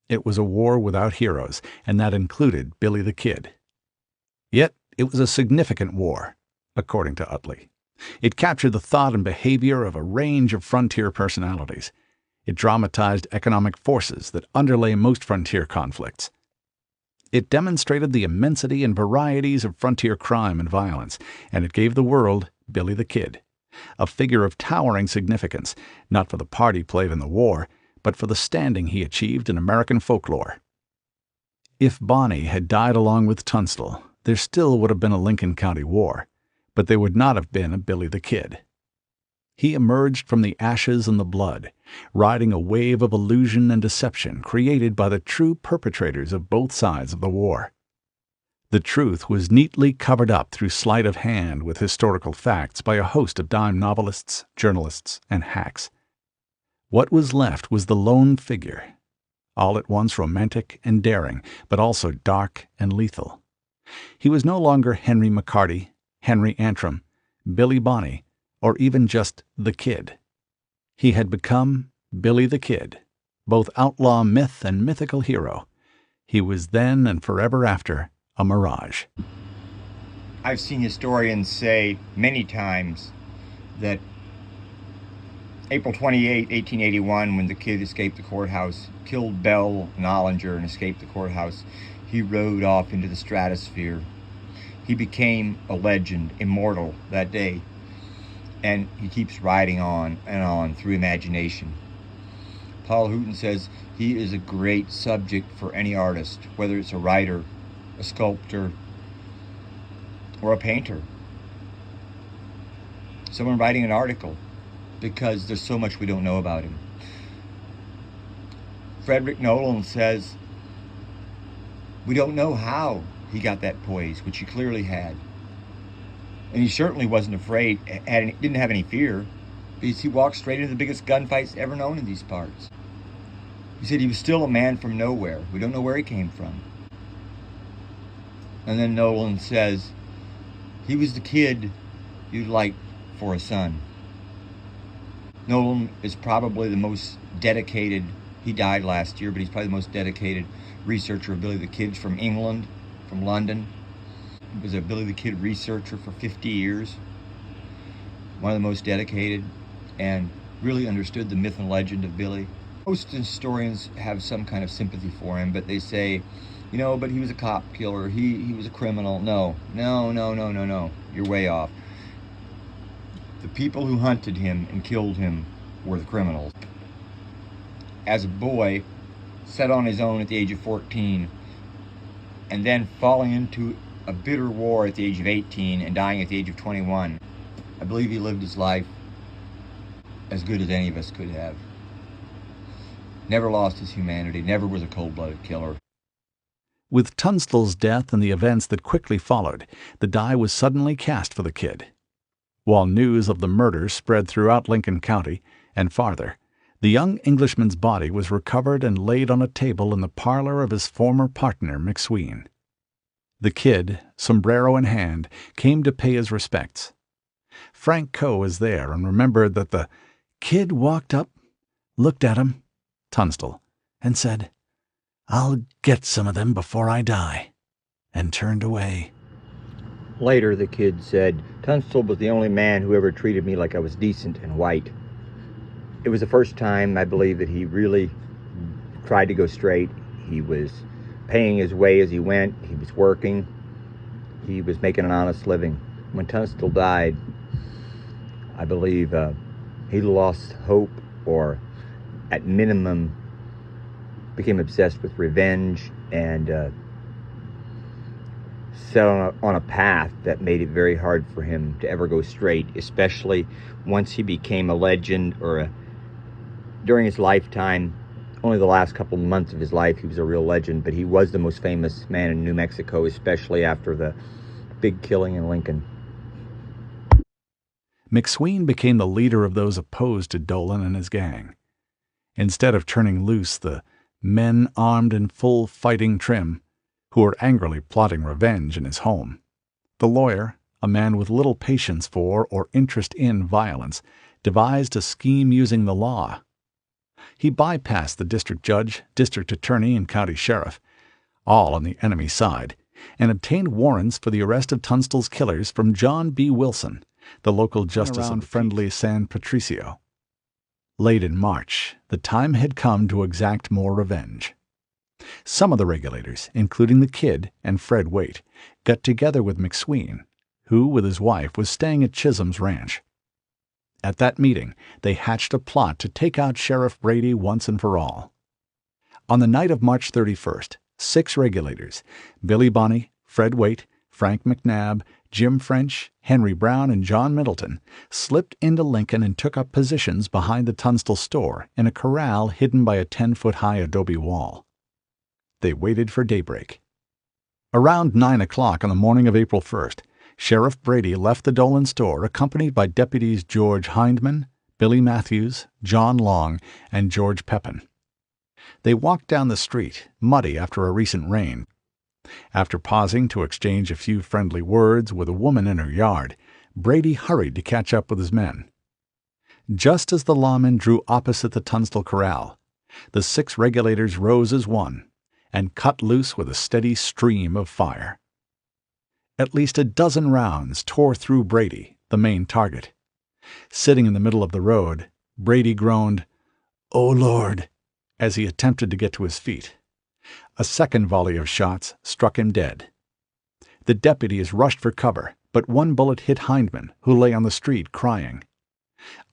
It was a war without heroes, and that included Billy the Kid. Yet it was a significant war, according to Utley. It captured the thought and behavior of a range of frontier personalities. It dramatized economic forces that underlay most frontier conflicts. It demonstrated the immensity and varieties of frontier crime and violence, and it gave the world Billy the Kid, a figure of towering significance, not for the part he played in the war, but for the standing he achieved in American folklore. If Bonnie had died along with Tunstall, there still would have been a Lincoln County War, but there would not have been a Billy the Kid. He emerged from the ashes and the blood, riding a wave of illusion and deception created by the true perpetrators of both sides of the war. The truth was neatly covered up through sleight of hand with historical facts by a host of dime novelists, journalists, and hacks. What was left was the lone figure, all at once romantic and daring, but also dark and lethal. He was no longer Henry McCarty, Henry Antrim, Billy Bonney, or even just the Kid. He had become Billy the Kid, both outlaw myth and mythical hero. He was then and forever after a mirage. I've seen historians say many times that April 28, 1881, when the Kid escaped the courthouse, killed Bell and Ollinger and escaped the courthouse, he rode off into the stratosphere. He became a legend, immortal that day. And he keeps riding on and on through imagination. Paul Hooton says he is a great subject for any artist, whether it's a writer, a sculptor, or a painter. Someone writing an article, because there's so much we don't know about him. Frederick Nolan says we don't know how he got that poise, which he clearly had. And he certainly wasn't afraid, didn't have any fear, because he walked straight into the biggest gunfights ever known in these parts. He said he was still a man from nowhere. We don't know where he came from. And then Nolan says he was the kid you'd like for a son. Nolan is probably the most dedicated, he died last year, but he's probably the most dedicated researcher of Billy the Kid from England, from London. He was a Billy the Kid researcher for 50 years, one of the most dedicated, and really understood the myth and legend of Billy. Most historians have some kind of sympathy for him, but they say, but he was a cop killer, he was a criminal. No, you're way off. The people who hunted him and killed him were the criminals. As a boy, set on his own at the age of 14, and then falling into a bitter war at the age of 18 and dying at the age of 21. I believe he lived his life as good as any of us could have. Never lost his humanity, never was a cold-blooded killer. With Tunstall's death and the events that quickly followed, the die was suddenly cast for the Kid. While news of the murder spread throughout Lincoln County and farther, the young Englishman's body was recovered and laid on a table in the parlor of his former partner, McSween. The Kid, sombrero in hand, came to pay his respects. Frank Coe was there and remembered that the Kid walked up, looked at him, Tunstall, and said, "I'll get some of them before I die," and turned away. Later, the Kid said, Tunstall was the only man who ever treated me like I was decent and white. It was the first time, I believe, that he really tried to go straight. He was paying his way as he went. He was working. He was making an honest living. When Tunstall died, I believe he lost hope, or at minimum became obsessed with revenge, and set on a path that made it very hard for him to ever go straight, especially once he became a legend, or during his lifetime. Only the last couple months of his life he was a real legend, but he was the most famous man in New Mexico, especially after the big killing in Lincoln. McSween became the leader of those opposed to Dolan and his gang. Instead of turning loose the men armed in full fighting trim, who were angrily plotting revenge in his home, the lawyer, a man with little patience for or interest in violence, devised a scheme using the law. He bypassed the district judge, district attorney, and county sheriff, all on the enemy side, and obtained warrants for the arrest of Tunstall's killers from John B. Wilson, the local justice of friendly San Patricio. Late in March, the time had come to exact more revenge. Some of the regulators, including the Kid and Fred Waite, got together with McSween, who, with his wife, was staying at Chisholm's ranch. At that meeting, they hatched a plot to take out Sheriff Brady once and for all. On the night of March 31st, 6 regulators, Billy Bonney, Fred Waite, Frank McNabb, Jim French, Henry Brown, and John Middleton, slipped into Lincoln and took up positions behind the Tunstall store in a corral hidden by a 10-foot-high adobe wall. They waited for daybreak. Around 9 o'clock on the morning of April 1st, Sheriff Brady left the Dolan store accompanied by deputies George Hindman, Billy Matthews, John Long, and George Pepin. They walked down the street, muddy after a recent rain. After pausing to exchange a few friendly words with a woman in her yard, Brady hurried to catch up with his men. Just as the lawmen drew opposite the Tunstall corral, the 6 regulators rose as one and cut loose with a steady stream of fire. At least a dozen rounds tore through Brady, the main target. Sitting in the middle of the road, Brady groaned, "Oh, Lord," as he attempted to get to his feet. A second volley of shots struck him dead. The deputies rushed for cover, but one bullet hit Hindman, who lay on the street crying.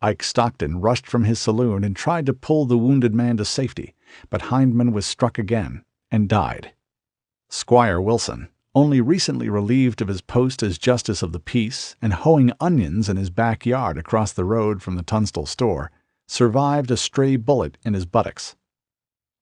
Ike Stockton rushed from his saloon and tried to pull the wounded man to safety, but Hindman was struck again and died. Squire Wilson, only recently relieved of his post as justice of the peace and hoeing onions in his backyard across the road from the Tunstall store, survived a stray bullet in his buttocks.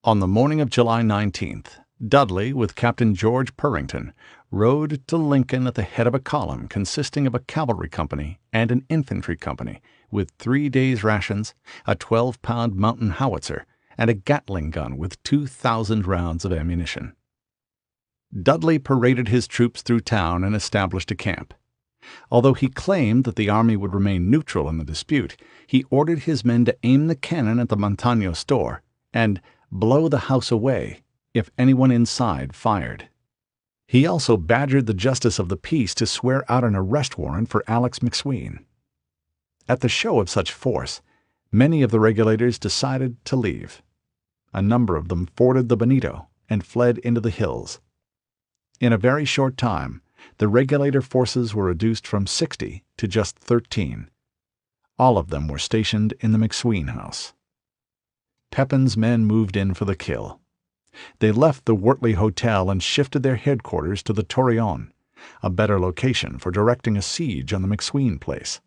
On the morning of July 19th, Dudley, with Captain George Purrington, rode to Lincoln at the head of a column consisting of a cavalry company and an infantry company, with 3 days' rations, a 12-pound mountain howitzer, and a Gatling gun with 2,000 rounds of ammunition. Dudley paraded his troops through town and established a camp. Although he claimed that the army would remain neutral in the dispute, he ordered his men to aim the cannon at the Montano store and blow the house away if anyone inside fired. He also badgered the justice of the peace to swear out an arrest warrant for Alex McSween. At the show of such force, many of the regulators decided to leave. A number of them forded the Bonito and fled into the hills. In a very short time, the regulator forces were reduced from 60 to just 13. All of them were stationed in the McSween house. Pepin's men moved in for the kill. They left the Wortley Hotel and shifted their headquarters to the Torreon, a better location for directing a siege on the McSween place.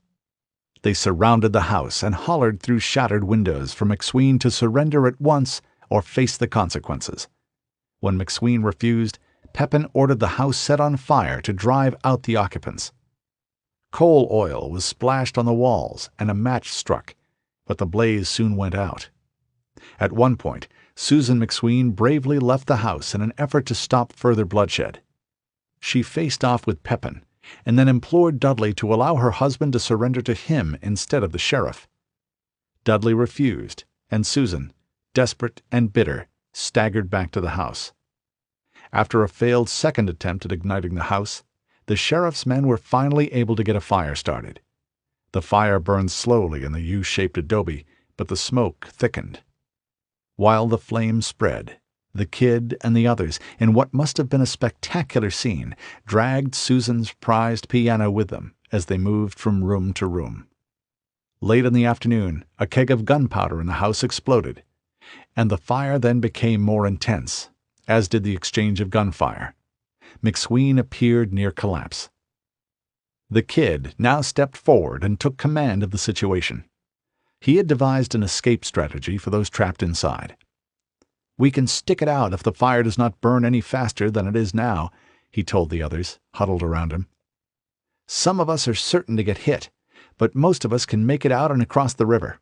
They surrounded the house and hollered through shattered windows for McSween to surrender at once or face the consequences. When McSween refused, Pepin ordered the house set on fire to drive out the occupants. Coal oil was splashed on the walls and a match struck, but the blaze soon went out. At one point, Susan McSween bravely left the house in an effort to stop further bloodshed. She faced off with Pepin and then implored Dudley to allow her husband to surrender to him instead of the sheriff. Dudley refused, and Susan, desperate and bitter, staggered back to the house. After a failed second attempt at igniting the house, the sheriff's men were finally able to get a fire started. The fire burned slowly in the U-shaped adobe, but the smoke thickened. While the flames spread, the Kid and the others, in what must have been a spectacular scene, dragged Susan's prized piano with them as they moved from room to room. Late in the afternoon, a keg of gunpowder in the house exploded, and the fire then became more intense, as did the exchange of gunfire. McSween appeared near collapse. The Kid now stepped forward and took command of the situation. He had devised an escape strategy for those trapped inside. "We can stick it out if the fire does not burn any faster than it is now," he told the others, huddled around him. "Some of us are certain to get hit, but most of us can make it out and across the river.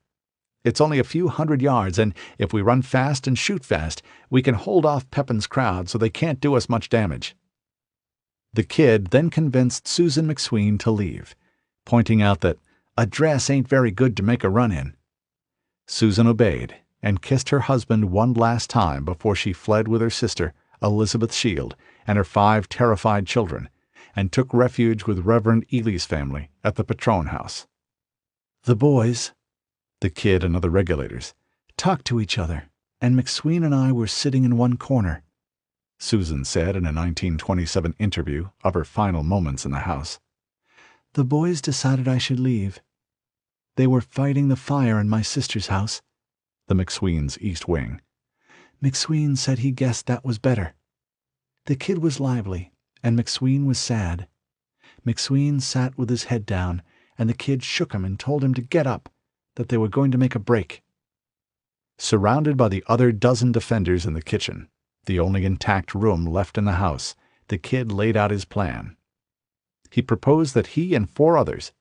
It's only a few hundred yards, and if we run fast and shoot fast, we can hold off Pepin's crowd so they can't do us much damage." The Kid then convinced Susan McSween to leave, pointing out that a dress ain't very good to make a run in. Susan obeyed, and kissed her husband one last time before she fled with her sister, Elizabeth Shield, and her 5 terrified children, and took refuge with Reverend Ely's family at the Patron House. The boys, the kid and other regulators, talked to each other, and McSween and I were sitting in one corner, Susan said in a 1927 interview of her final moments in the house. The boys decided I should leave. They were fighting the fire in my sister's house, the McSweens' East Wing. McSween said he guessed that was better. The kid was lively, and McSween was sad. McSween sat with his head down, and the kid shook him and told him to get up, that they were going to make a break. Surrounded by the other dozen defenders in the kitchen, the only intact room left in the house, the kid laid out his plan. He proposed that he and 4 others,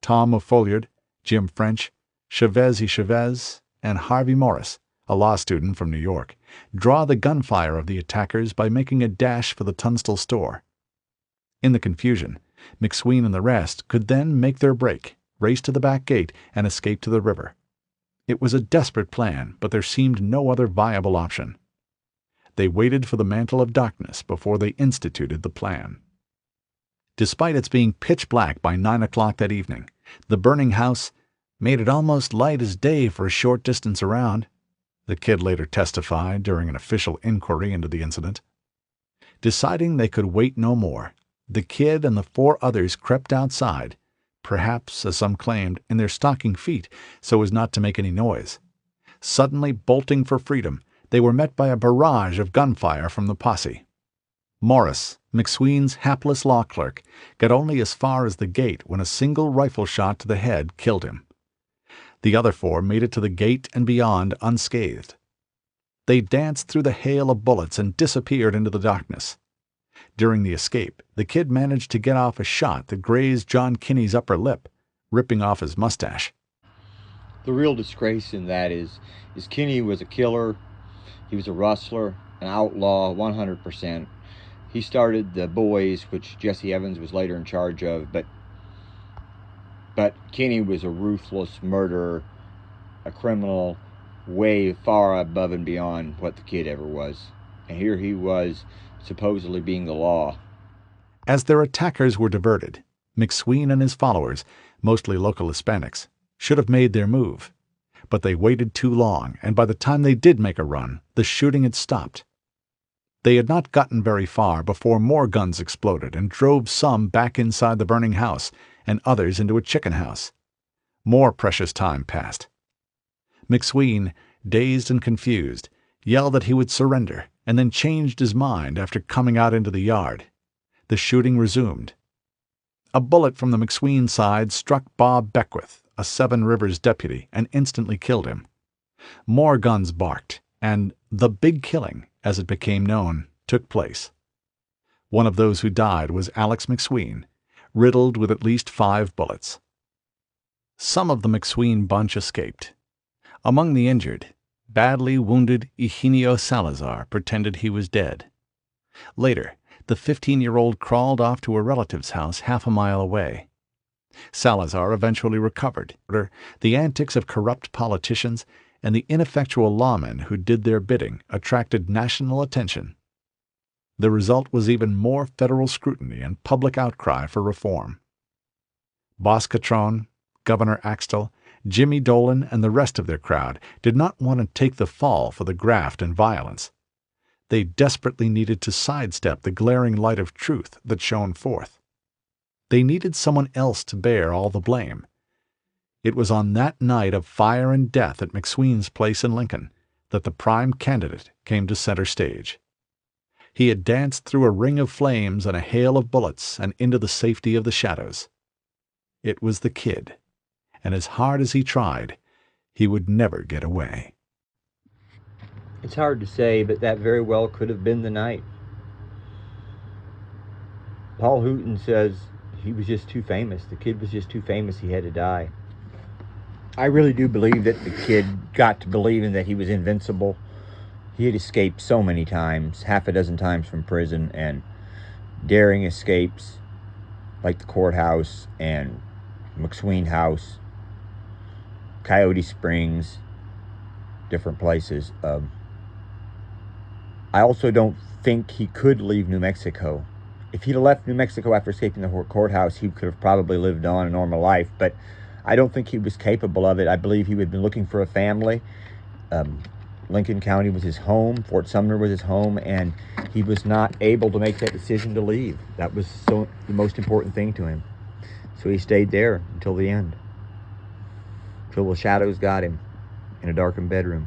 Tom O'Folliard, Jim French, Chavez y Chavez, and Harvey Morris, a law student from New York, draw the gunfire of the attackers by making a dash for the Tunstall store. In the confusion, McSween and the rest could then make their break, race to the back gate, and escape to the river. It was a desperate plan, but there seemed no other viable option. They waited for the mantle of darkness before they instituted the plan. Despite its being pitch black by 9 o'clock that evening, the burning house made it almost light as day for a short distance around, the kid later testified during an official inquiry into the incident. Deciding they could wait no more, the kid and the 4 others crept outside, perhaps, as some claimed, in their stocking feet so as not to make any noise. Suddenly bolting for freedom, they were met by a barrage of gunfire from the posse. Morris, McSween's hapless law clerk, got only as far as the gate when a single rifle shot to the head killed him. The other 4 made it to the gate and beyond unscathed. They danced through the hail of bullets and disappeared into the darkness. During the escape, the kid managed to get off a shot that grazed John Kinney's upper lip, ripping off his mustache. The real disgrace in that is Kinney was a killer. He was a rustler, an outlaw, 100%. He started the boys, which Jesse Evans was later in charge of, but Kinney was a ruthless murderer, a criminal, way far above and beyond what the kid ever was. And here he was, supposedly being the law. As their attackers were diverted, McSween and his followers, mostly local Hispanics, should have made their move. But they waited too long, and by the time they did make a run, the shooting had stopped. They had not gotten very far before more guns exploded and drove some back inside the burning house and others into a chicken house. More precious time passed. McSween, dazed and confused, yelled that he would surrender and then changed his mind after coming out into the yard. The shooting resumed. A bullet from the McSween side struck Bob Beckwith, a 7 Rivers deputy, and instantly killed him. More guns barked, and the Big Killing, as it became known, took place. One of those who died was Alex McSween, riddled with at least 5 bullets. Some of the McSween bunch escaped. Among the injured, badly wounded Eugenio Salazar pretended he was dead. Later, the 15-year-old crawled off to a relative's house half a mile away. Salazar eventually recovered. The antics of corrupt politicians and the ineffectual lawmen who did their bidding attracted national attention. The result was even more federal scrutiny and public outcry for reform. Boss Catron, Governor Axtell, Jimmy Dolan, and the rest of their crowd did not want to take the fall for the graft and violence. They desperately needed to sidestep the glaring light of truth that shone forth. They needed someone else to bear all the blame. It was on that night of fire and death at McSween's place in Lincoln that the prime candidate came to center stage. He had danced through a ring of flames and a hail of bullets and into the safety of the shadows. It was the kid, and as hard as he tried, he would never get away. It's hard to say, but that very well could have been the night. Paul Hooton says he was just too famous. The kid was just too famous. He had to die. I really do believe that the kid got to believing that he was invincible. He had escaped so many times, half a dozen times from prison, and daring escapes like the courthouse and McSween House, Coyote Springs, different places. I also don't think he could leave New Mexico. If he'd have left New Mexico after escaping the courthouse, he could have probably lived on a normal life, but I don't think he was capable of it. I believe he had been looking for a family. Lincoln County was his home, Fort Sumner was his home, and he was not able to make that decision to leave. That was the most important thing to him. So he stayed there until the end, until the shadows got him in a darkened bedroom.